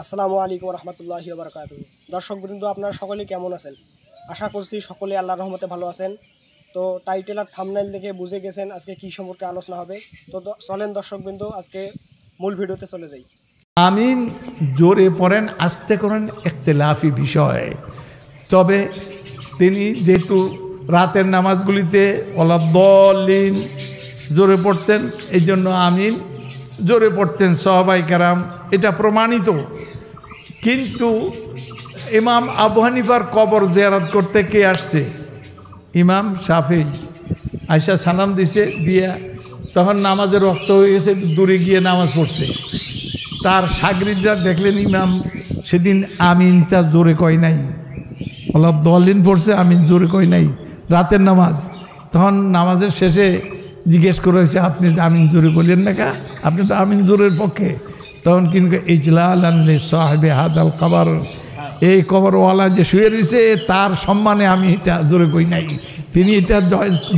আসসালামু আলাইকুম রহমতুল্লাহি ওয়া বারাকাতুহু। দর্শকবৃন্দ, আপনারা সকলে কেমন আছেন? আশা করছি সকলে আল্লাহর রহমতে ভালো আছেন। তো টাইটেল আর থাম্বনেল দেখে বুঝে গেছেন আজকে কী সম্পর্কে আলোচনা হবে। তো চলেন দর্শকবৃন্দ, আজকে মূল ভিডিওতে চলে যাই। আমিন জোরে পড়েন, আস্তে করেন, ইখতিলাফি বিষয়। তবে তিনি যেহেতু রাতের নামাজগুলিতে ওয়ালাদ্দাল্লিন জোরে পড়তেন, এই জন্য আমিন জোরে পড়তেন সাহাবায়ে কেরাম, এটা প্রমাণিত। কিন্তু ইমাম আবু হানিফার কবর জিয়ারত করতে কে আসছে? ইমাম শাফি। আয়সা সালাম দিছে, দিয়া তখন নামাজের রক্ত হয়ে গেছে, দূরে গিয়ে নামাজ পড়ছে। তার সাগরিদরা দেখলেন ইমাম সেদিন আমিনটা জোরে কয় নাই, ওয়ালাদ্দাল্লিন পড়ছে, আমিন জোরে কয় নাই, রাতের নামাজ। তখন নামাজের শেষে জিজ্ঞেস করা হয়েছে, আপনি আমিন জোরে করলেন না কা? আপনি তো আমিন জোরের পক্ষে। তখন কিন্তু ইজলালান লিসাহিবি হাদাল কবর, এই কবরওয়ালা যে শুয়ে রয়েছে তার সম্মানে আমি এটা জোরে কই নাই। তিনি এটা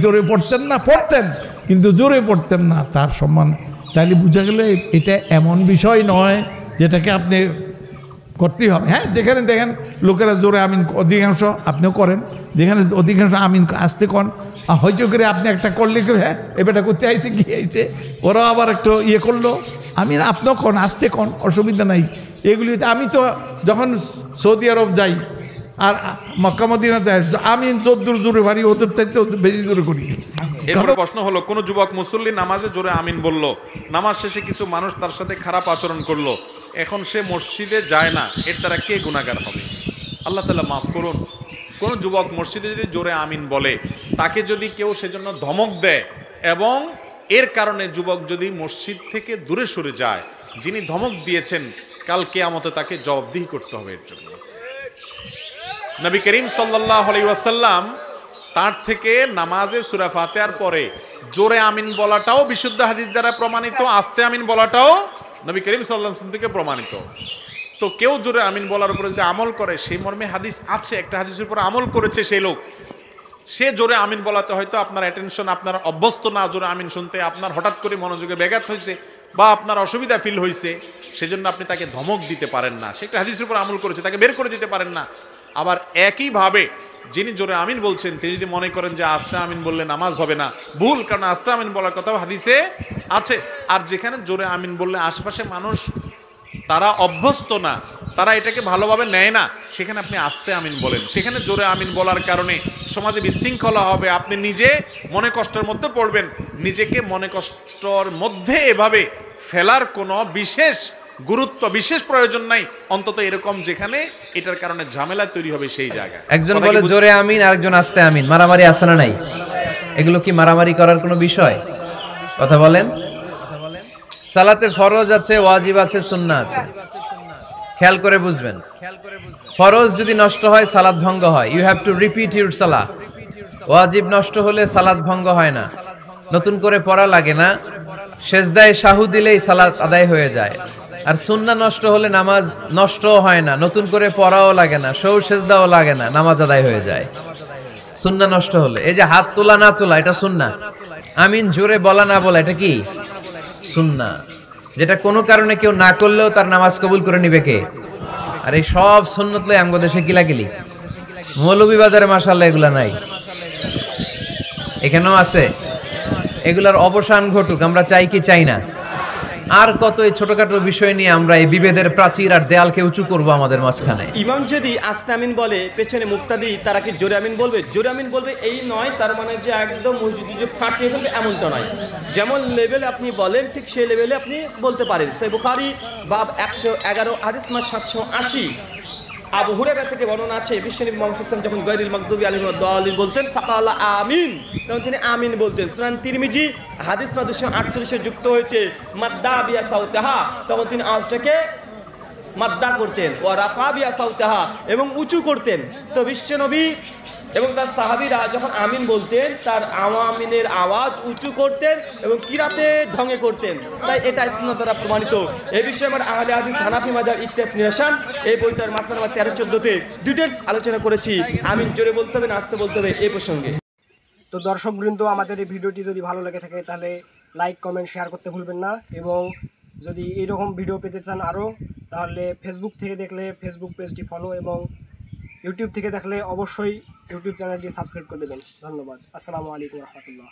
জোরে পড়তেন না, পড়তেন কিন্তু জোরে পড়তেন না, তার সম্মান। তাইলে বোঝা গেল এটা এমন বিষয় নয় যেটাকে আপনি করতেই হবে। হ্যাঁ, যেখানে দেখেন লোকেরা জোরে আমিন, অধিকাংশ আপনিও করেন, যেখানে অধিকাংশ আমিন আসতে কন, হয়তো করে আপনি একটা করলে হ্যাঁ এবারটা করতে আইছে, গিয়ে আইছে, ওরাও আবার একটু ইয়ে করলো, আমিন আপনিও কন, আসতে কন, অসুবিধা নাই। এগুলি আমি তো যখন সৌদি আরব যাই আর মক্কা মদিনা যাই, আমি যদ্দূর জোরে ভারী ওদের চাইতে বেশি জোরে করি। এরপরে প্রশ্ন হলো, কোন যুবক মুসল্লি নামাজে জোরে আমিন বলল, নামাজ শেষে কিছু মানুষ তার সাথে খারাপ আচরণ করলো, এখন সে মসজিদে যায় না, এর দ্বারা কে গুনাহগার হবে? আল্লাহ তাআলা মাফ করুন। কোন যুবক মসজিদে যদি জোরে আমিন বলে, তাকে যদি কেউ সেজন্য ধমক দেয় এবং এর কারণে যুবক যদি মসজিদ থেকে দূরে সরে যায়, যিনি ধমক দিয়েছেন কাল কিয়ামতে তাকে জবাবদিহি করতে হবে এর জন্য। নবী করিম সাল্লাল্লাহু আলাইহি ওয়াসাল্লাম তার থেকে নামাজে সূরা ফাতিহার পরে জোরে আমিন বলাটাও বিশুদ্ধ হাদিস দ্বারা প্রমাণিত, আস্তে আমিন বলাটাও নবী করিম সাল্লাল্লাহু আলাইহি ওয়াসাল্লাম থেকে প্রমাণিত। তো কেউ জোরে আমিন বলার উপরে যদি আমল করে, সেই মর্মে হাদিস আছে, একটা হাদিসের উপর আমল করেছে সেই লোক, সে জোরে আমিন বলাতে হয়তো আপনার অ্যাটেনশন, আপনার অভ্যস্ত না জোরে আমিন শুনতে, আপনার হঠাৎ করে মনোযোগে ব্যাঘাত হয়েছে বা আপনার অসুবিধা ফিল হয়েছে, সেজন্য আপনি তাকে ধমক দিতে পারেন না। সে একটা হাদিসের উপর আমল করেছে, তাকে বের করে দিতে পারেন না। আবার একইভাবে যিনি জোরে আমিন বলছেন, তিনি যদি মনে করেন যে আস্তে আমিন বললে নামাজ হবে না, ভুল, কারণ আস্তে আমিন বলার কথাও হাদিসে আছে। আর যেখানে জোরে আমিন বললে আশেপাশে মানুষ তারা অভ্যস্ত না, তারা এটাকে ভালোভাবে নেয় না, সেখানে আপনি আস্তে আমিন বলেন। সেখানে জোরে আমিন বলার কারণে সমাজে বিশৃঙ্খলা হবে, আপনি নিজে মনে কষ্টের মধ্যে পড়বেন। নিজেকে মনে কষ্টর মধ্যে এভাবে ফেলার কোনো বিশেষ গুরুত্ব, বিশেষ প্রয়োজন নাই, অন্তত এরকম যেখানে এটার কারণে ঝামেলা তৈরি হবে সেই জায়গায়। একজন বলে জোরে আমিন, আরেকজন আস্তে আমিন, মারামারি আছে না নাই? এগুলো কি মারামারি করার কোনো বিষয়? কথা বলেন। সালাতে ফরজ আছে, ওয়াজিব আছে, সুন্নাহ আছে, খেয়াল করে বুঝবেন। ফরজ যদি নষ্ট হয় সালাত ভঙ্গ হয়, you have to repeat your সালাহ। ওয়াজিব নষ্ট হলে সালাত ভঙ্গ হয় না, নতুন করে পড়া লাগে না, সেজদায় সাহু দিলেই সালাত আদায় হয়ে যায়। আর সুন্নাহ নষ্ট হলে নামাজ নষ্টও হয় না, নতুন করে পড়াও লাগে না, সৌ সেজদাও লাগে না, নামাজ আদায় হয়ে যায় সুন্নাহ নষ্ট হলে। এই যে হাত তোলা না তোলা, এটা সুন্নাহ। আমিন জোরে বলা না বলা, এটা কি? সুন্নাহ। যেটা কোনো কারণে কেউ না করলেও তার নামাজ কবুল করে নিবে কে? আর এই সব সুন্নত লই আমগো দেশে কিলাকিলি। মৌলভীবাজারে মাশাআল্লাহ এগুলা নাই, এখানেও আছে। এগুলার অবসান ঘটুক, আমরা চাই কি চাই না? আর কত এই ছোটখাটো বিষয় নিয়ে আমরা এই বিভেদের প্রাচীর আর দেয়ালকে উঁচু করবো আমাদের মাঝখানে। ইমাম যদি আস্তে আমিন বলে, পেছনে মুক্তাদি তারা কি জোরে আমিন বলবে? জোরে আমিন বলবে এই নয়, তার মানে যে একদম মসজিদে যে ফাটিয়ে ফেলবে এমনটা নয়। যেমন লেভেলে আপনি বলেন ঠিক সেই লেভেলে আপনি বলতে পারেন। সহিহ বুখারী বাব 111 হাদিস নম্বর 780 আবু হুরায়রা থেকে বর্ণনা আছে, বিশ্বনবী মুহাম্মদ সাল্লাল্লাহু আলাইহি ওয়াসাল্লাম যখন গায়রিল মাগদুবি আলাইহিম ওয়া দাল্লিন বলতেন, ফাকালা আমিন, তখন তিনি আমিন বলতেন। সুনান তিরমিজি হাদিস 248 এ যুক্ত হয়েছে মাদ্দা বিয়া সাউতাহা, তখন তিনি আওয়াজটাকে মাদ্দা করতেন, ও রাফা বিয়া সাউতাহা, এবং উঁচু করতেন। তো বিশ্বনবী এবং তার সাহাবীরা যখন আমিন বলতেন, তার আমিনের আওয়াজ উঁচু করতেন এবং কিরাতে ঢঙে করতেন। তাই এটা সুন্নাহ দ্বারা প্রমাণিত। এই বিষয়ে আমার আহলে হাদিস হানাফি মাযহাব ইত্তেফাক নিরাসান এই বইটার মাসলা নাম্বার 13-14 ডিটেইলস আলোচনা করেছি। আমিন জোরে বলতে হবে না আস্তে বলতে হবে এই প্রসঙ্গে। তো দর্শকবৃন্দ, আমাদের এই ভিডিওটি যদি ভালো লেগে থাকে তাহলে লাইক, কমেন্ট, শেয়ার করতে ভুলবেন না এবং যদি এইরকম ভিডিও পেতে চান আরও, তাহলে ফেসবুক থেকে দেখলে ফেসবুক পেজটি ফলো এবং ইউটিউব থেকে দেখলে অবশ্যই ইউটিউব চ্যানেলটি সাবস্ক্রাইব করে দেবেন। ধন্যবাদ। আসসালামু আলাইকুম রহমতুল্লাহ।